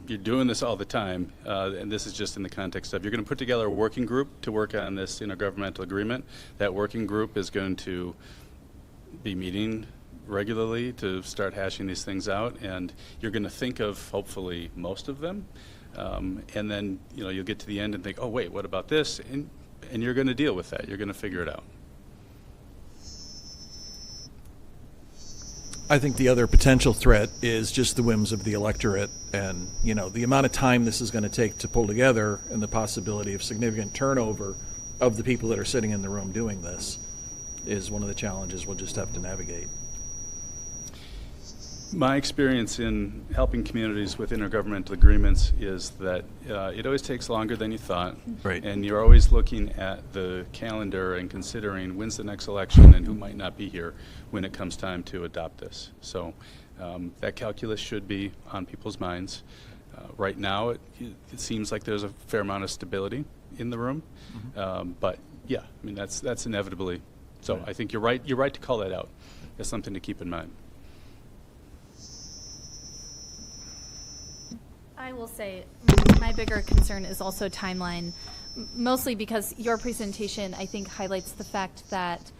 You're doing this all the time, and this is just in the context of you're going to put together a working group to work on this intergovernmental agreement. That working group is going to be meeting regularly to start hashing these things out, and you're going to think of hopefully most of them, and then you'll get to the end and think, oh wait, what about this? And you're going to deal with that. You're going to figure it out. I think the other potential threat is just the whims of the electorate and, the amount of time this is going to take to pull together and the possibility of significant turnover of the people that are sitting in the room doing this is one of the challenges we'll just have to navigate. My experience in helping communities with intergovernmental agreements is that it always takes longer than you thought. Right. And you're always looking at the calendar and considering when's the next election and who might not be here when it comes time to adopt this. So that calculus should be on people's minds. Right now, it seems like there's a fair amount of stability in the room. But yeah, I mean, that's inevitably. So I think you're right. You're right to call that out. That's something to keep in mind. I will say my bigger concern is also timeline, mostly because your presentation, I think, highlights the fact that,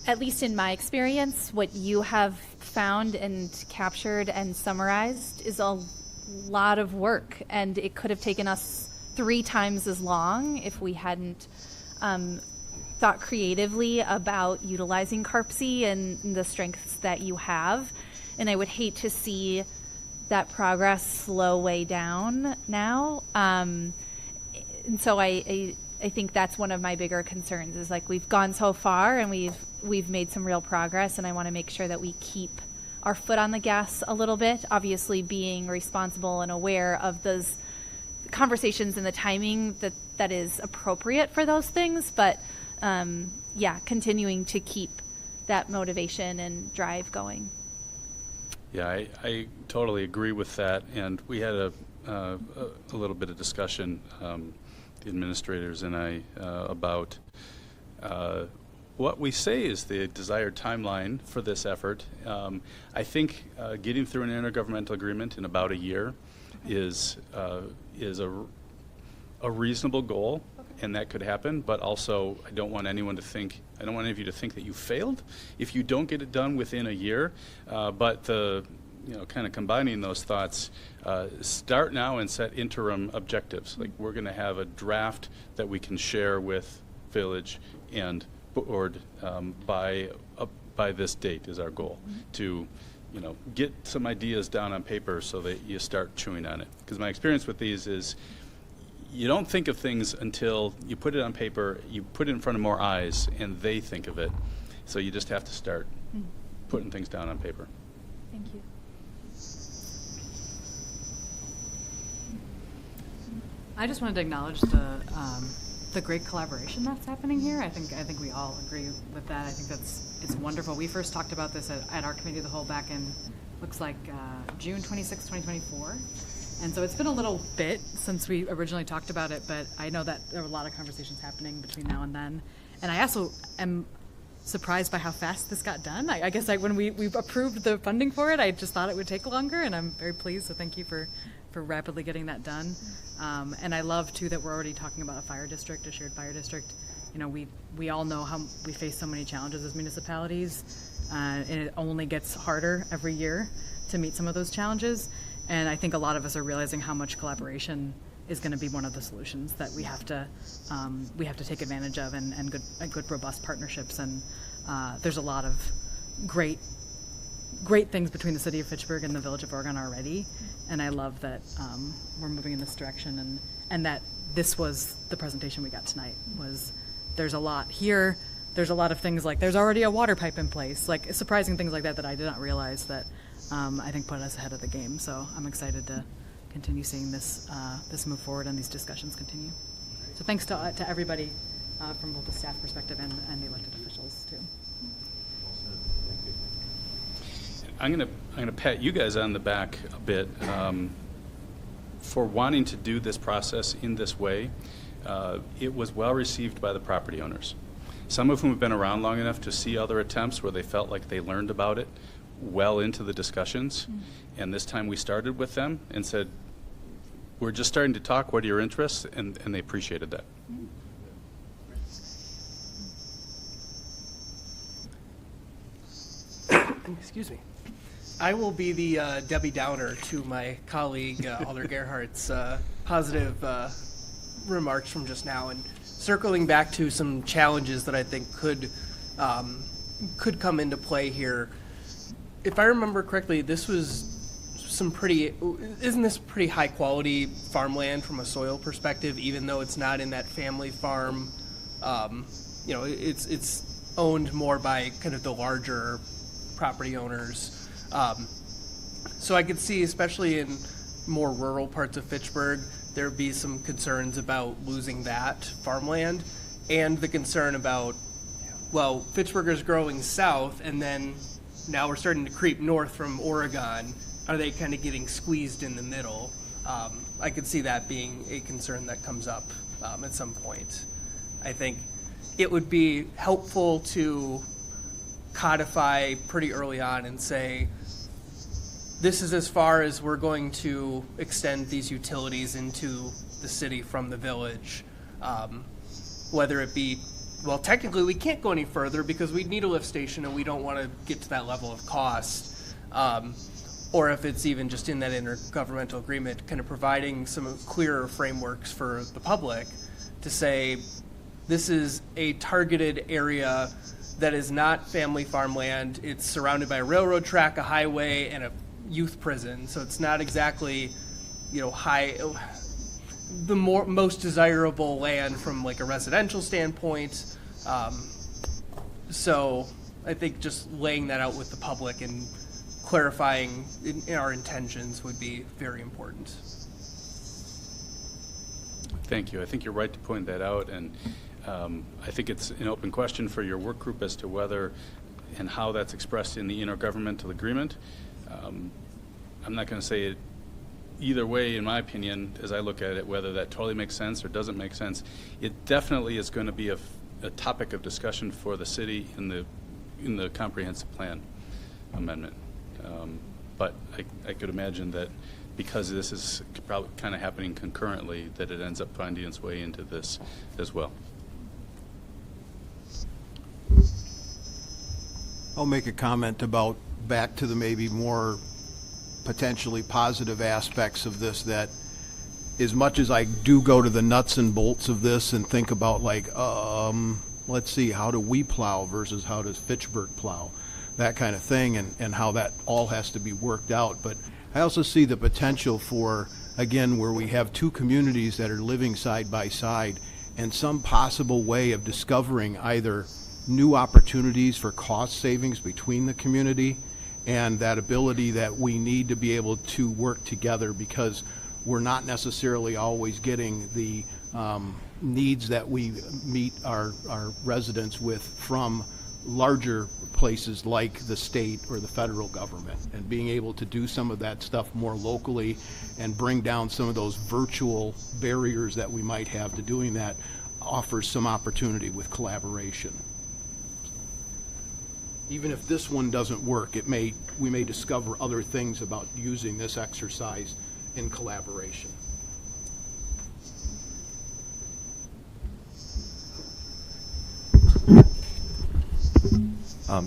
at least in my experience, what you have found and captured and summarized is a lot of work, and it could have taken us 3 times as long if we hadn't thought creatively about utilizing CARPC and the strengths that you have. And I would hate to see that progress slow way down now. And so I think that's one of my bigger concerns, is like we've gone so far and we've made some real progress, and I want to make sure that we keep our foot on the gas a little bit, obviously being responsible and aware of those conversations and the timing that is appropriate for those things, but yeah, continuing to keep that motivation and drive going. Yeah, I totally agree with that, and we had a little bit of discussion, the administrators and I, about what we say is the desired timeline for this effort. I think getting through an intergovernmental agreement in about a year is a reasonable goal, and that could happen. But also, I don't want any of you to think that you failed if you don't get it done within a year. But kind of combining those thoughts, start now and set interim objectives. Like, we're going to have a draft that we can share with Village and Board by this date is our goal. To get some ideas down on paper so that you start chewing on it. Because my experience with these is, you don't think of things until you put it on paper, you put it in front of more eyes, and they think of it. So you just have to start putting things down on paper. Thank you. I just wanted to acknowledge the great collaboration that's happening here. I think we all agree with that. I think it's wonderful. We first talked about this at our committee of the whole back in, looks like June 26, 2024. And so it's been a little bit since we originally talked about it, but I know that there were a lot of conversations happening between now and then. And I also am surprised by how fast this got done. I guess when we approved the funding for it, I just thought it would take longer, and I'm very pleased, so thank you for rapidly getting that done. And I love, too, that we're already talking about a fire district, a shared fire district. We all know how we face so many challenges as municipalities, and it only gets harder every year to meet some of those challenges. And I think a lot of us are realizing how much collaboration is going to be one of the solutions that we have to take advantage of, and good robust partnerships. And there's a lot of great things between the city of Fitchburg and the Village of Oregon already. And I love that we're moving in this direction, and that this was the presentation we got tonight. There's a lot here. There's a lot of things like there's already a water pipe in place, like surprising things like that I did not realize that I think put us ahead of the game. So I'm excited to continue seeing this move forward and these discussions continue. So thanks to everybody from both the staff perspective and the elected officials too. I'm gonna pat you guys on the back a bit for wanting to do this process in this way. It was well received by the property owners, some of whom have been around long enough to see other attempts where they felt like they learned about it well into the discussions. And this time we started with them and said, we're just starting to talk, what are your interests? And they appreciated that. Excuse me. I will be the Debbie Downer to my colleague Alder Gerhardt's positive remarks from just now, and circling back to some challenges that I think could come into play here. If I remember correctly, this was isn't this pretty high quality farmland from a soil perspective, even though it's not in that family farm? It's owned more by kind of the larger property owners. So I could see, especially in more rural parts of Fitchburg, there'd be some concerns about losing that farmland, and the concern about, well, Fitchburg is growing south, and then now we're starting to creep north from Oregon. Are they kind of getting squeezed in the middle? I could see that being a concern that comes up at some point. I think it would be helpful to codify pretty early on and say, this is as far as we're going to extend these utilities into the city from the village. Whether it be, well, technically we can't go any further because we'd need a lift station and we don't want to get to that level of cost. Or if it's even just in that intergovernmental agreement, kind of providing some clearer frameworks for the public to say, this is a targeted area that is not family farmland. It's surrounded by a railroad track, a highway, and a youth prison. So it's not exactly, the most desirable land from like a residential standpoint. So I think just laying that out with the public and clarifying in our intentions would be very important. Thank you. I think you're right to point that out, and I think it's an open question for your work group as to whether and how that's expressed in the intergovernmental agreement. I'm not going to say it either way, in my opinion, as I look at it, whether that totally makes sense or doesn't make sense. It definitely is going to be a topic of discussion for the city in the comprehensive plan amendment. But I could imagine that because this is probably kind of happening concurrently, that it ends up finding its way into this as well. I'll make a comment about back to the maybe more potentially positive aspects of this, that as much as I do go to the nuts and bolts of this and think about like, let's see, how do we plow versus how does Fitchburg plow, that kind of thing, and how that all has to be worked out. But I also see the potential for, again, where we have two communities that are living side by side and some possible way of discovering either new opportunities for cost savings between the community and that ability that we need to be able to work together, because we're not necessarily always getting the needs that we meet our residents with from larger places like the state or the federal government, and being able to do some of that stuff more locally and bring down some of those virtual barriers that we might have to doing that offers some opportunity with collaboration. Even if this one doesn't work, we may discover other things about using this exercise in collaboration.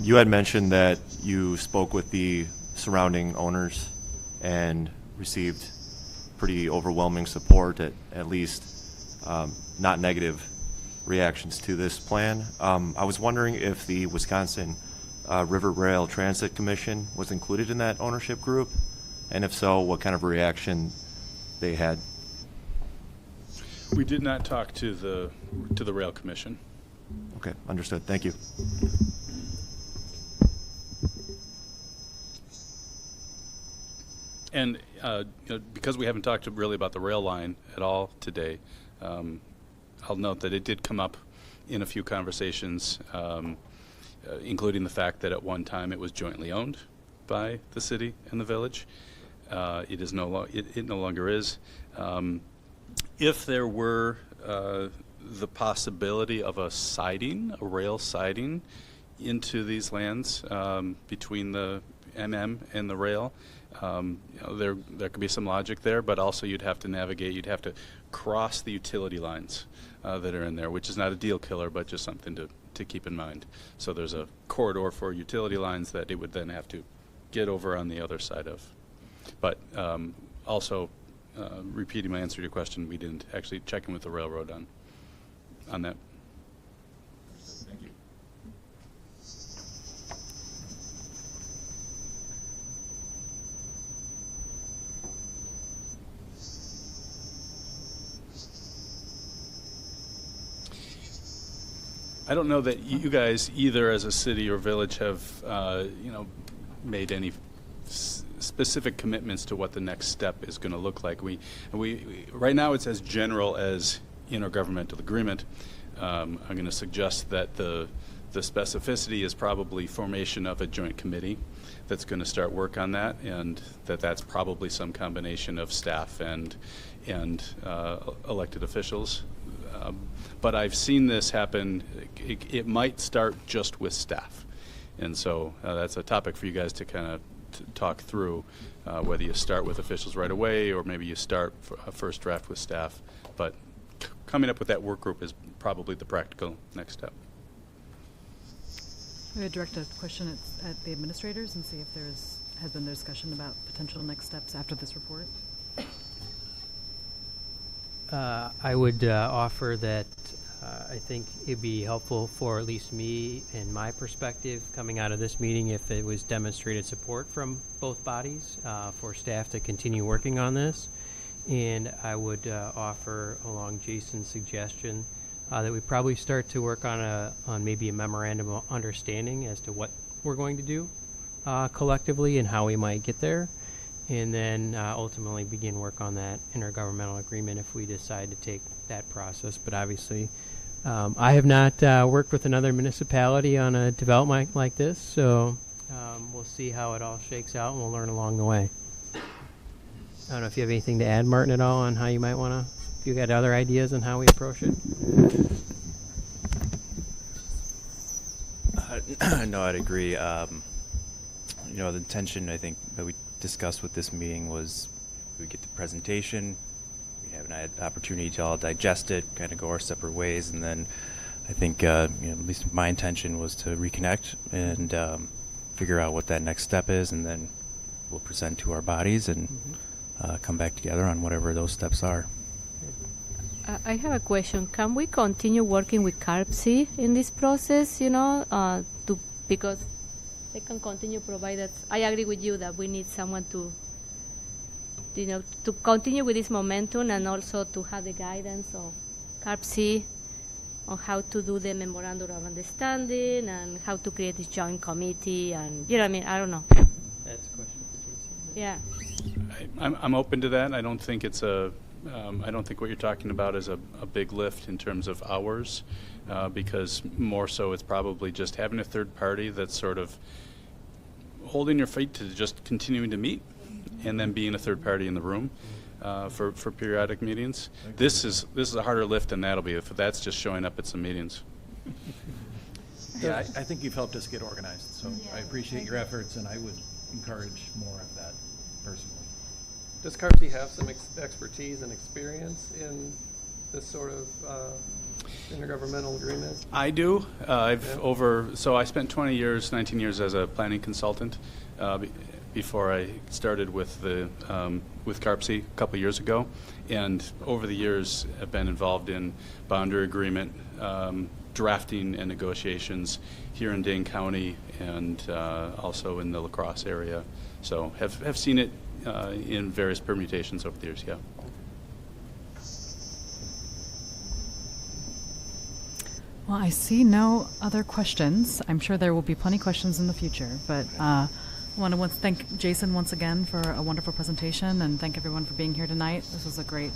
You had mentioned that you spoke with the surrounding owners and received pretty overwhelming support, at least not negative reactions to this plan. I was wondering if the Wisconsin River Rail Transit Commission was included in that ownership group, and if so, what kind of reaction they had. We did not talk to the Rail Commission. Okay, understood. Thank you. And because we haven't talked really about the rail line at all today, I'll note that it did come up in a few conversations, including the fact that at one time it was jointly owned by the city and the village. It no longer is. If there were the possibility of a rail siding into these lands between the MM and the rail, there could be some logic there, but also you'd have to cross the utility lines that are in there, which is not a deal killer, but just something to keep in mind. So there's a corridor for utility lines that it would then have to get over on the other side of. But also, repeating my answer to your question, we didn't actually check in with the railroad on that. Thank you. I don't know that you guys, either as a city or village, have made any specific commitments to what the next step is going to look like. We right now it's as general as intergovernmental agreement. I'm going to suggest that the specificity is probably formation of a joint committee that's going to start work on that, and that's probably some combination of staff and elected officials. But I've seen this happen. It might start just with staff, and so that's a topic for you guys to kind of talk through, whether you start with officials right away or maybe you start a first draft with staff. But coming up with that work group is probably the practical next step. I'm going to direct a question at the administrators and see if has been discussion about potential next steps after this report. I would offer that I think it'd be helpful for at least me and my perspective coming out of this meeting if it was demonstrated support from both bodies for staff to continue working on this. And I would offer along Jason's suggestion that we probably start to work on maybe a memorandum of understanding as to what we're going to do collectively and how we might get there, and then ultimately begin work on that intergovernmental agreement if we decide to take that process. But obviously I have not worked with another municipality on a development like this, so we'll see how it all shakes out and we'll learn along the way. I don't know if you have anything to add, Martin, at all on how you might want to, if you got other ideas on how we approach it. No, I'd agree. You know, the intention I think that we discussed with this meeting was we get the presentation, we have an opportunity to all digest it, kind of go our separate ways, and then I think you know, at least my intention was to reconnect and figure out what that next step is, and then we'll present to our bodies and come back together on whatever those steps are. I have a question. Can we continue working with CARPC in this process, you know, because they can continue provide us. I agree with you that we need someone to, you know, to continue with this momentum and also to have the guidance of CARPC on how to do the memorandum of understanding and how to create this joint committee, and you know what I mean, I don't know. That's a question for Jason. Yeah. I'm open to that. I don't think it's I don't think what you're talking about is a big lift in terms of hours, because more so it's probably just having a third party that's sort of holding your feet to just continuing to meet, and then being a third party in the room for periodic meetings. This is a harder lift than that'll be if that's just showing up at some meetings. Yeah, I think you've helped us get organized, so I appreciate your efforts, and I would encourage more of that personally. Does CARPC have some expertise and experience in this sort of intergovernmental agreement? I do. So I spent 19 years as a planning consultant before I started with with CARPC a couple years ago, and over the years I've been involved in boundary agreement drafting and negotiations here in Dane County and also in the La Crosse area. So have seen it in various permutations over the years, yeah. Well, I see no other questions. I'm sure there will be plenty of questions in the future, but I want to thank Jason once again for a wonderful presentation, and thank everyone for being here tonight. This was a great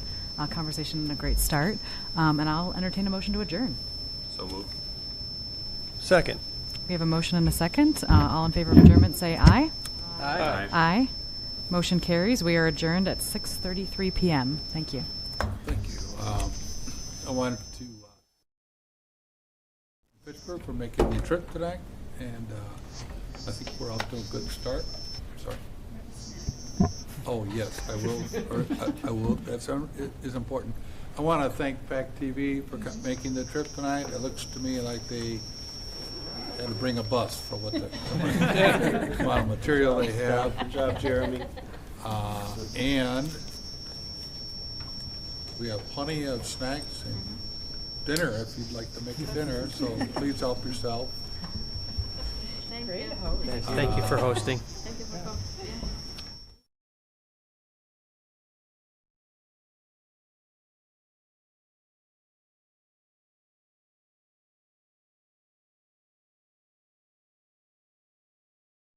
conversation and a great start, and I'll entertain a motion to adjourn. So moved. Second. We have a motion and a second. All in favor of adjournment, say aye. Aye. Aye. Motion carries. We are adjourned at 6:33 p.m. Thank you. Thank you. I wanted to Fitchburg for making the trip tonight, and I think we're off to a good start. Sorry. Oh yes, I will. I will. That is important. I want to thank FACTv for making the trip tonight. It looks to me like they had to bring a bus for what the amount of material they have. Good job, Jeremy. And we have plenty of snacks and dinner if you'd like to make a dinner, so please help yourself. Thank you for hosting.